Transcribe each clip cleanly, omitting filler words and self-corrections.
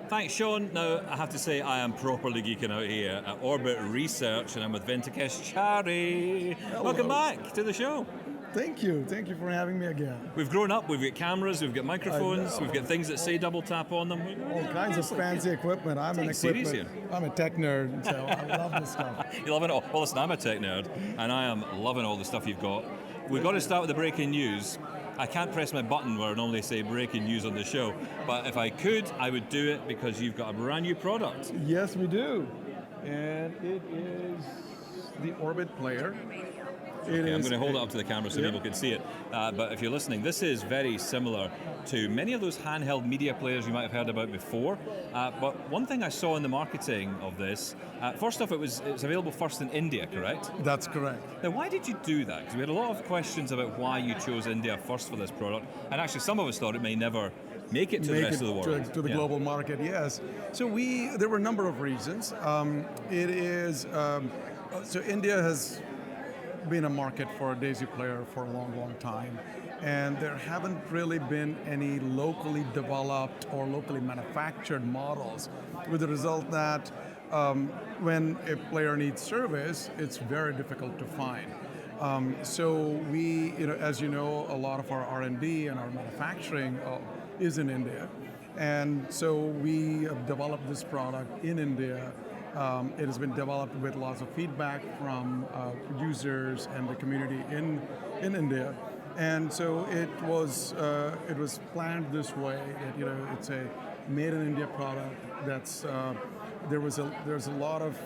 Thanks, Sean. Now, I have to say I am properly geeking out here at Orbit Research, and I'm with Ventekesh Chari. Hello. Welcome back to the show. Thank you for having me again. We've grown up, we've got cameras, we've got microphones, we've got things that say double tap on them. All kinds of fancy equipment. I'm a tech nerd, so I love this stuff. You love it all? Well, listen, I'm a tech nerd, and I am loving all the stuff you've got. We've got to start with the breaking news. I can't press my button where I normally say breaking news on the show, but if I could, I would do it because you've got a brand new product. Yes, we do. And it is the Orbit player. I'm going to hold it up to the camera so people can see it. But if you're listening, this is very similar to many of those handheld media players you might have heard about before. But one thing I saw in the marketing of this, first off, it's available first in India, correct? That's correct. Now, why did you do that? Because we had a lot of questions about why you chose India first for this product. And actually, some of us thought it may never make it to the rest of the world. To the global market, yes. So there were a number of reasons. So India has been a market for a DAISY player for a long time, and there haven't really been any locally developed or locally manufactured models, with the result that when a player needs service, it's very difficult to find. So we, as you know, a lot of our R&D and our manufacturing is in India, and so we have developed this product in India. It has been developed with lots of feedback from users and the community in India, and so it was planned this way. That, it's a made in India product. There's a lot of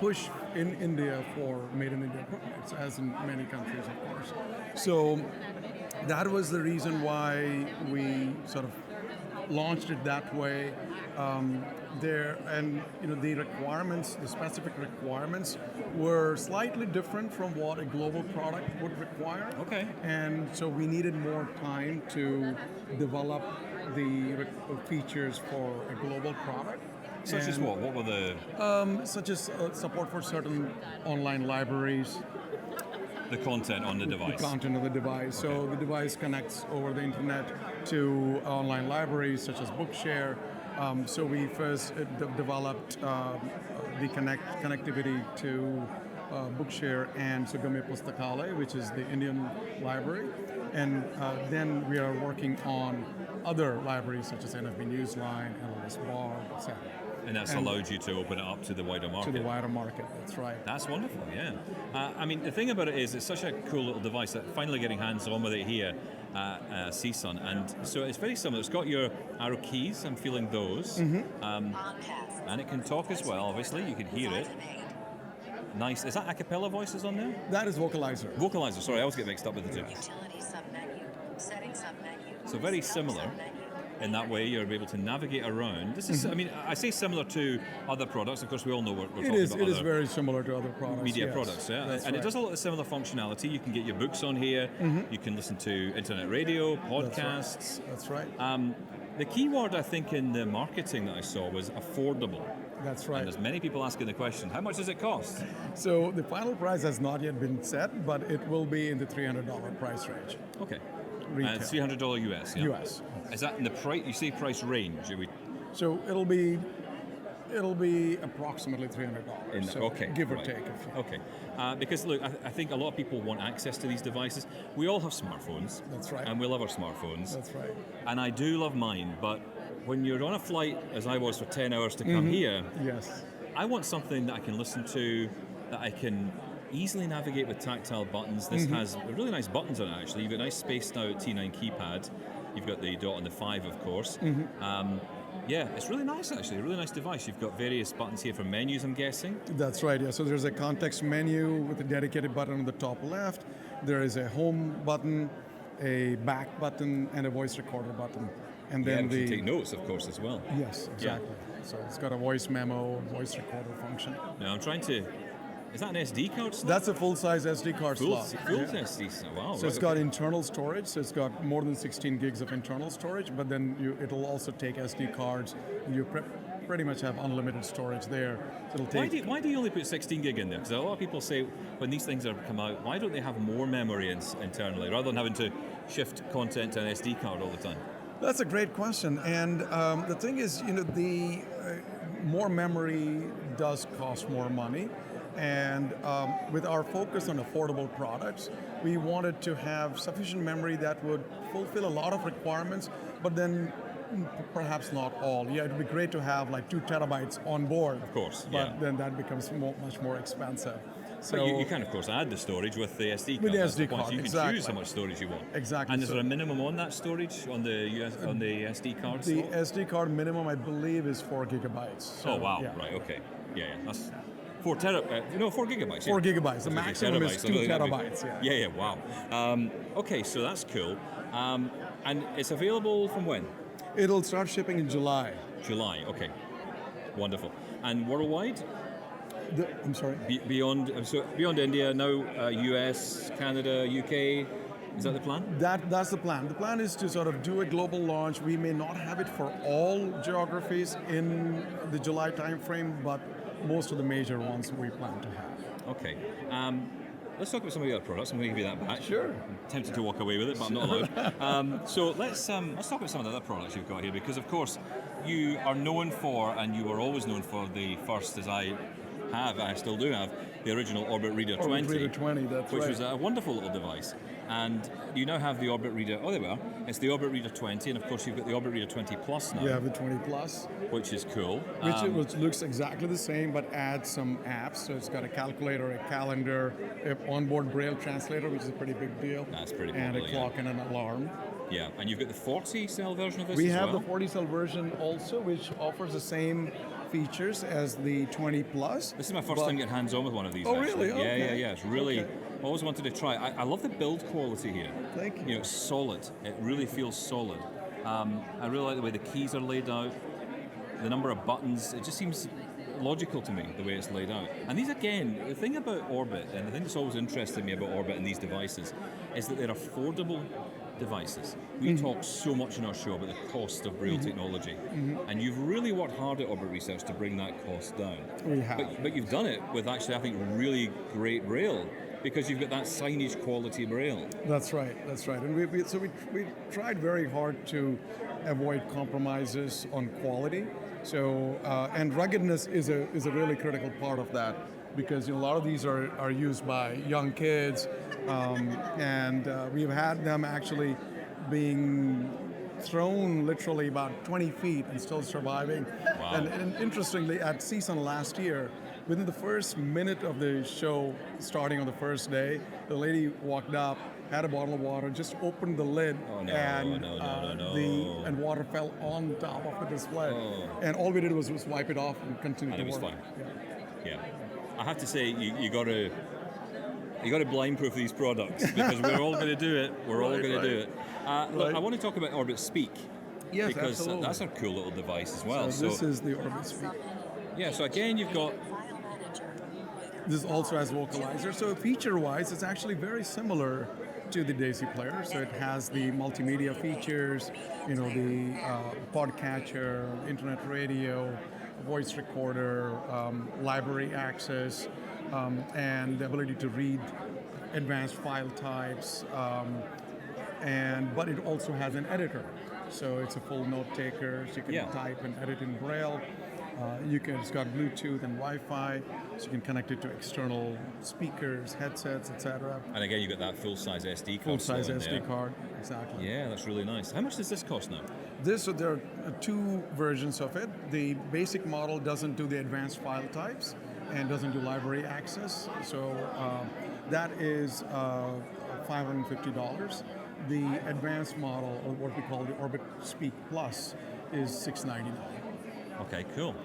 push in India for made in India products, as in many countries, of course. So that was the reason why we sort of launched it that way. The specific requirements were slightly different from what a global product would require. Okay. And so we needed more time to develop the features for a global product. Such as what? What were the... such as support for certain online libraries. The content on the device. The content of the device. Okay. So the device connects over the internet to online libraries such as Bookshare. So we first developed the connectivity to Bookshare and Sugame Pustakale, which is the Indian library. And then we are working on other libraries such as NFB Newsline, LLS Bar, etc. And that's allowed you to open it up to the wider market. To the wider market, that's right. That's wonderful, yeah. The thing about it is it's such a cool little device that finally getting hands-on with it here at CSUN. And so it's very similar. It's got your arrow keys, I'm feeling those. Mm-hmm. And it can talk as well, obviously. You can hear it. Nice. Is that a cappella voices on there? That is vocalizer. Vocalizer, sorry, I always get mixed up with the two. Utility submenu, setting submenu. So very similar. In that way, you're able to navigate around. This is, I say similar to other products. Of course, we all know we're talking about It is very similar to other products. Media products, yeah. That's and right. It does a lot of similar functionality. You can get your books on here. Mm-hmm. You can listen to internet radio, podcasts. That's right. The key word, I think, in the marketing that I saw was affordable. That's right. And there's many people asking the question, how much does it cost? So the final price has not yet been set, but it will be in the $300 price range. Okay. Retail. It's $300 US, yeah? US. Is that in the price? You say price range? So it'll be approximately $300. Okay. Give or take a few. Okay. Because look, I think a lot of people want access to these devices. We all have smartphones. That's right. And we love our smartphones. That's right. And I do love mine, but when you're on a flight, as I was for 10 hours to come here, yes, I want something that I can listen to, that I can easily navigate with tactile buttons. This has really nice buttons on it, actually. You've got a nice spaced out T9 keypad. You've got the dot and the 5, of course. It's really nice, actually. A really nice device. You've got various buttons here for menus, I'm guessing. That's right, yeah. So there's a context menu with a dedicated button on the top left. There is a home button, a back button, and a voice recorder button. And then you can take notes, of course, as well. Yes, exactly. Yeah. So it's got a voice memo, voice recorder function. Now, I'm trying to... Is that an SD card slot? That's a full-size SD card slot. Full SD slot, wow. So it's got internal storage, so it's got more than 16 gigs of internal storage, but then it'll also take SD cards. You pretty much have unlimited storage there. So it'll take. Why do you only put 16 gig in there? Because a lot of people say when these things are come out, why don't they have more memory internally rather than having to shift content to an SD card all the time? That's a great question, and the thing is, the more memory does cost more money, and with our focus on affordable products, we wanted to have sufficient memory that would fulfill a lot of requirements, but then perhaps not all. Yeah, it'd be great to have like 2 terabytes on board. Of course, but yeah. then that becomes much more expensive. So But you can, of course, add the storage with the SD card. With the That's SD point. card, So you can exactly. choose how much storage you want. Exactly. And is So there a minimum on that storage on the SD card? the slot? SD card minimum, I believe, is 4 gigabytes. So, Oh wow! yeah. Right. Okay. Yeah. That's 4 gigabytes. 4 yeah. gigabytes. The I was gonna say maximum is terabytes, 2 so that'd be- terabytes. Yeah. Yeah. Wow. Okay, so that's cool. And it's available from when? It'll start shipping in July. July. Okay. Wonderful. And worldwide? I'm sorry. Beyond India, now US, Canada, UK. Is that the plan? That's the plan. The plan is to sort of do a global launch. We may not have it for all geographies in the July timeframe, but most of the major ones we plan to have. Okay. Let's talk about some of the other products. I'm going to give you that back. Sure. I'm tempted to walk away with it, but I'm not allowed. So let's talk about some of the other products you've got here, because of course you are known for, and you were always known for the first, as I still do have, the original Orbit Reader 20. Orbit Reader 20, that's which right. was a wonderful little device. And you now have the Orbit Reader, oh there we are, it's the Orbit Reader 20, and of course you've got the Orbit Reader 20 Plus now. We have the 20 Plus, which is cool. which looks exactly the same, but adds some apps. So it's got a calculator, a calendar, an onboard Braille translator, which is a pretty big deal. That's pretty And a popular, clock and an alarm. Yeah, and you've got the 40 cell version of this We as have well. the 40 cell version also, which offers the same features as the 20 Plus. This is my first but- time getting hands-on with one of these. Oh, actually. really? Okay. Yeah. It's really, Okay. always wanted to try. I love the build quality here. Thank you. You know, it's solid. It really feels solid. I really like the way the keys are laid out, the number of buttons. It just seems logical to me, the way it's laid out. And these, again, the thing about Orbit, and the thing that's always interested me about Orbit and these devices, is that they're affordable devices. We talk so much in our show about the cost of Braille technology, and you've really worked hard at Orbit Research to bring that cost down. We have. But you've done it with actually, I think, really great Braille, because you've got that signage quality Braille. That's right. And we tried very hard to avoid compromises on quality. So and ruggedness is a really critical part of that, because a lot of these are used by young kids, and we've had them actually being thrown literally about 20 feet and still surviving. Wow. And interestingly, at CSUN last year, within the first minute of the show, starting on the first day, the lady walked up, had a bottle of water, just opened the lid, Oh, no, and no. and water fell on top of the display. Oh. And all we did was wipe it off and continue And to it was work. fine. Yeah. Yeah, I have to say you got to blind-proof these products, because we're all going to do it. We're all Right, going to do right. it. Look, Right. I want to talk about Orbit Speak, Yes, because absolutely. that's a cool little device as well. So this is the Orbit Speak. Yeah, so again, you've got File manager. This also has vocalizer. So feature-wise, it's actually very similar to the Daisy player. So it has the multimedia features, the podcatcher, internet radio, voice recorder, library access, and the ability to read advanced file types. But it also has an editor. So it's a full note taker. So you can Yeah. type and edit in Braille. It's got Bluetooth and Wi-Fi, so you can connect it to external speakers, headsets, etc. and again, you've got that full-size SD card. Full-size slot in SD there. card, exactly. Yeah, that's really nice. How much does this cost now? So there are 2 versions of it. The basic model doesn't do the advanced file types and doesn't do library access. So that is $550. The advanced model, or what we call the Orbit Speak Plus, is $699. Okay, cool.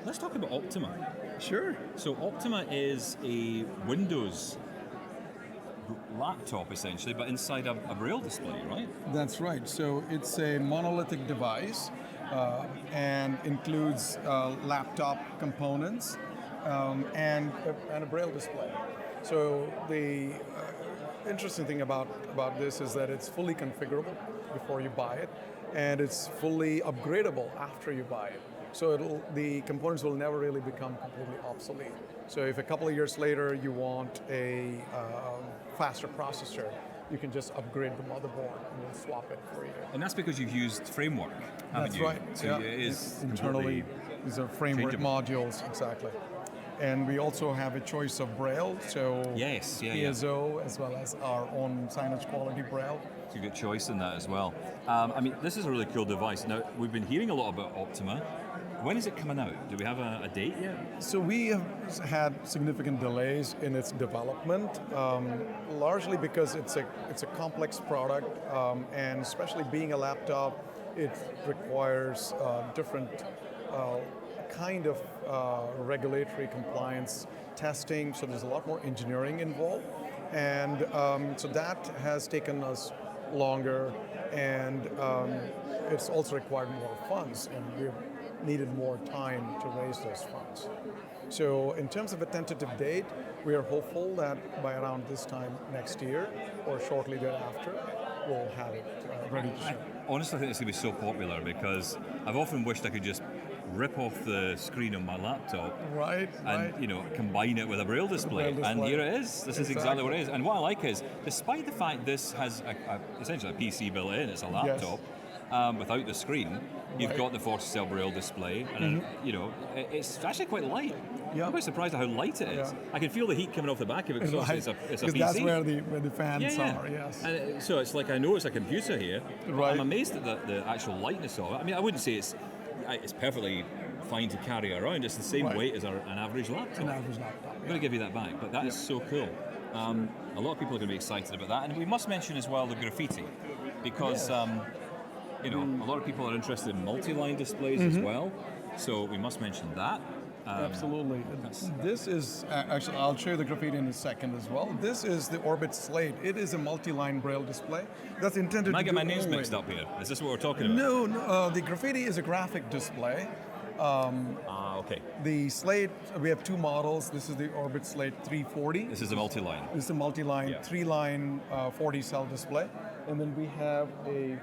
Let's talk about Optima. Sure. So Optima is a Windows laptop, essentially, but inside a Braille display, right? That's right. So it's a monolithic device and includes laptop components and a Braille display. So the interesting thing about this is that it's fully configurable before you buy it, and it's fully upgradable after you buy it. So the components will never really become completely obsolete. So if a couple of years later you want a faster processor, you can just upgrade the motherboard and we'll swap it for you. And that's because you've used framework, haven't That's you? right. So yeah. it is internally. These are framework changeable. modules, exactly. And we also have a choice of Braille, so Yes, yeah, PSO as well as our own signage-quality Braille. It's a good choice in that as well. I mean, this is a really cool device. Now, we've been hearing a lot about Optima. When is it coming out? Do we have a date yet? So we have had significant delays in its development, largely because it's a complex product, and especially being a laptop, it requires different kind of regulatory compliance testing. So there's a lot more engineering involved, and so that has taken us longer, and it's also required more funds, and we've needed more time to raise those funds. So in terms of a tentative date, we are hopeful that by around this time next year or shortly thereafter, we'll have it ready to ship. Honestly, I think it's going to be so popular because I've often wished I could just rip off the screen on my laptop Right, and right. Combine it with a Braille display. Braille And display. here it is. This is exactly what it is. And what I like is, despite the fact this has essentially a PC built in, it's a laptop, without the screen, you've got the 40-cell Braille display, and it's actually quite light. Yeah. I'm quite surprised at how light it is. Yeah. I can feel the heat coming off the back of it because it's a Because PC. that's where the fans are, yes. And so it's like, I know it's a computer here, but Right. I'm amazed at the actual lightness of it. I mean, I wouldn't say it's perfectly fine to carry around. It's the same Right. weight as an average laptop. An average laptop. I'm going to give you that back, but that is so cool. A lot of people are going to be excited about that, and we must mention as well the graffiti, because Yes. a lot of people are interested in multi-line displays as well. So we must mention that. Absolutely. This is, actually, I'll show you the graffiti in a second as well. This is the Orbit Slate. It is a multi-line Braille display that's intended I to get do my names only- mixed up here. Is this what we're talking about? No, the graffiti is a graphic display. Okay. The Slate, we have two models. This is the Orbit Slate 340. This is a multi-line. This is a multi-line, Yeah. 3-line 40-cell display. And then we have a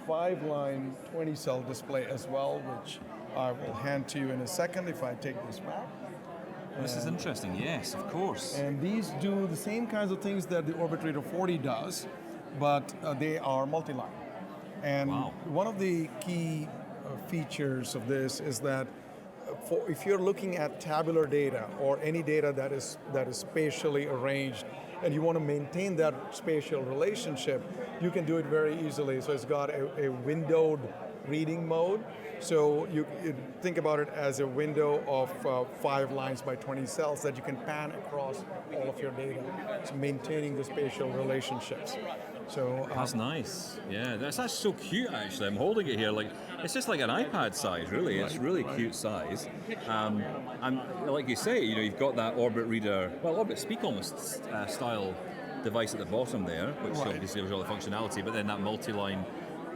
5-line 20-cell display as well, which I will hand to you in a second if I take this back. This is interesting. Yes, of course. And these do the same kinds of things that the Orbit Reader 40 does, but they are multi-line. And Wow. one of the key features of this is that if you're looking at tabular data or any data that is spatially arranged and you want to maintain that spatial relationship, you can do it very easily. So it's got a windowed reading mode. So you think about it as a window of 5 lines by 20 cells that you can pan across all of your data. It's maintaining the spatial relationships. So That's nice. Yeah, that's so cute. Actually, I'm holding it here like it's just like an iPad size. Really, it's really cute size. And like you say, you've got that Orbit Reader, Orbit Speak almost style device at the bottom there, which obviously has all the functionality. But then that multi-line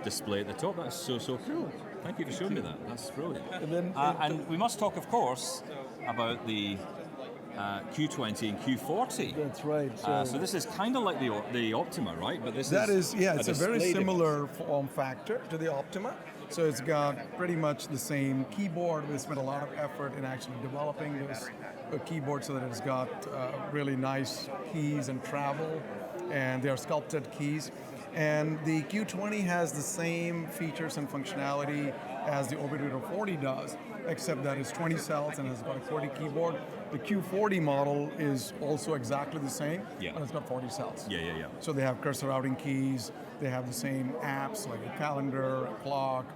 display at the top. That's so cool. Thank you for showing me that. That's brilliant. And we must talk, of course, about the Q20 and Q40. that's right. So this is kind of like the Optima, right? But this It's a very display similar form factor to the Optima. So it's got pretty much the same keyboard. We spent a lot of effort in actually developing this keyboard so that it's got really nice keys and travel, and they are sculpted keys. And the Q20 has the same features and functionality as the Orbit Reader 40 does, except that it's 20 cells and has got a QWERTY keyboard. The Q40 model is also exactly the same, but it's got 40 cells. Yeah. So they have cursor routing keys, they have the same apps like a calendar, a clock,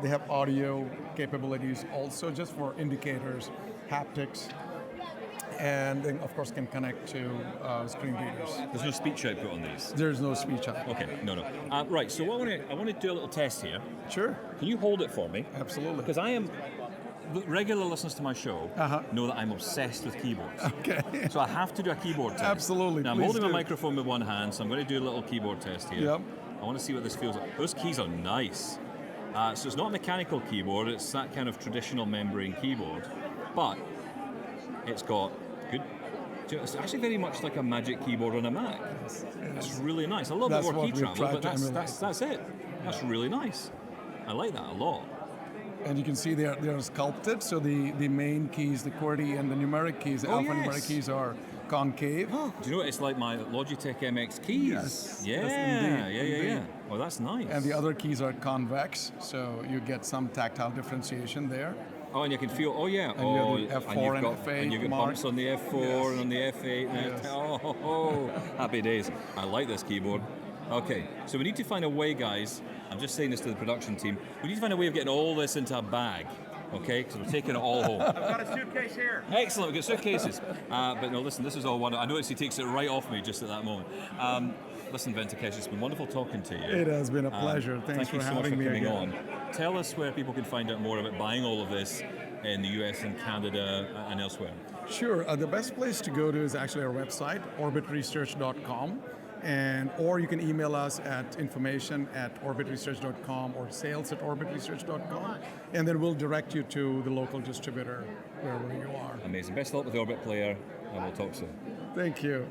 they have audio capabilities also just for indicators, haptics, and then of course can connect to screen readers. There's no speech output on these. There's no speech output. Okay, no. Right, so I want to do a little test here. Sure. Can you hold it for me? Absolutely. Because regular listeners to my show know that I'm obsessed with keyboards. Okay. So I have to do a keyboard test. Absolutely, Now I'm please holding my do. microphone with one hand, so I'm going to do a little keyboard test here. Yep. I want to see what this feels like. Those keys are nice. So it's not a mechanical keyboard, it's that kind of traditional membrane keyboard. But it's got good... It's actually very much like a Magic Keyboard on a Mac. It's really nice. A little That's bit more what key we've travel, tried but to emulate. that's it. That's really nice. I like that a lot. And you can see they're sculpted, so the main keys, the QWERTY and the numeric keys, the alphanumeric keys are concave. Do you know what? It's like my Logitech MX keys. Yes, Yeah, yes, indeed, yeah. indeed. Oh, that's nice. And the other keys are convex, so you get some tactile differentiation there. Oh, and you can feel. Oh, yeah. And you oh, have the F4 and you've and got, F8 and you get mark. bumps on the F4 Yes. and on the F8. And Yes. oh, happy days. I like this keyboard. Okay, so we need to find a way, guys. I'm just saying this to the production team. We need to find a way of getting all this into a bag. Okay, because we're taking it all home. I've got a suitcase here. Excellent, we've got suitcases. But no, listen, this is all wonderful. I notice he takes it right off me just at that moment. Listen, Ventekesh, it's been wonderful talking to you. It has been a pleasure. Thanks Thank you for so much having for me coming again. on. Tell us where people can find out more about buying all of this in the US and Canada and elsewhere. Sure. The best place to go to is actually our website, orbitresearch.com. Or you can email us at information@orbitresearch.com or sales@orbitresearch.com, and then we'll direct you to the local distributor wherever you are. Amazing. Best of luck with the Orbit player, and we'll talk soon. Thank you.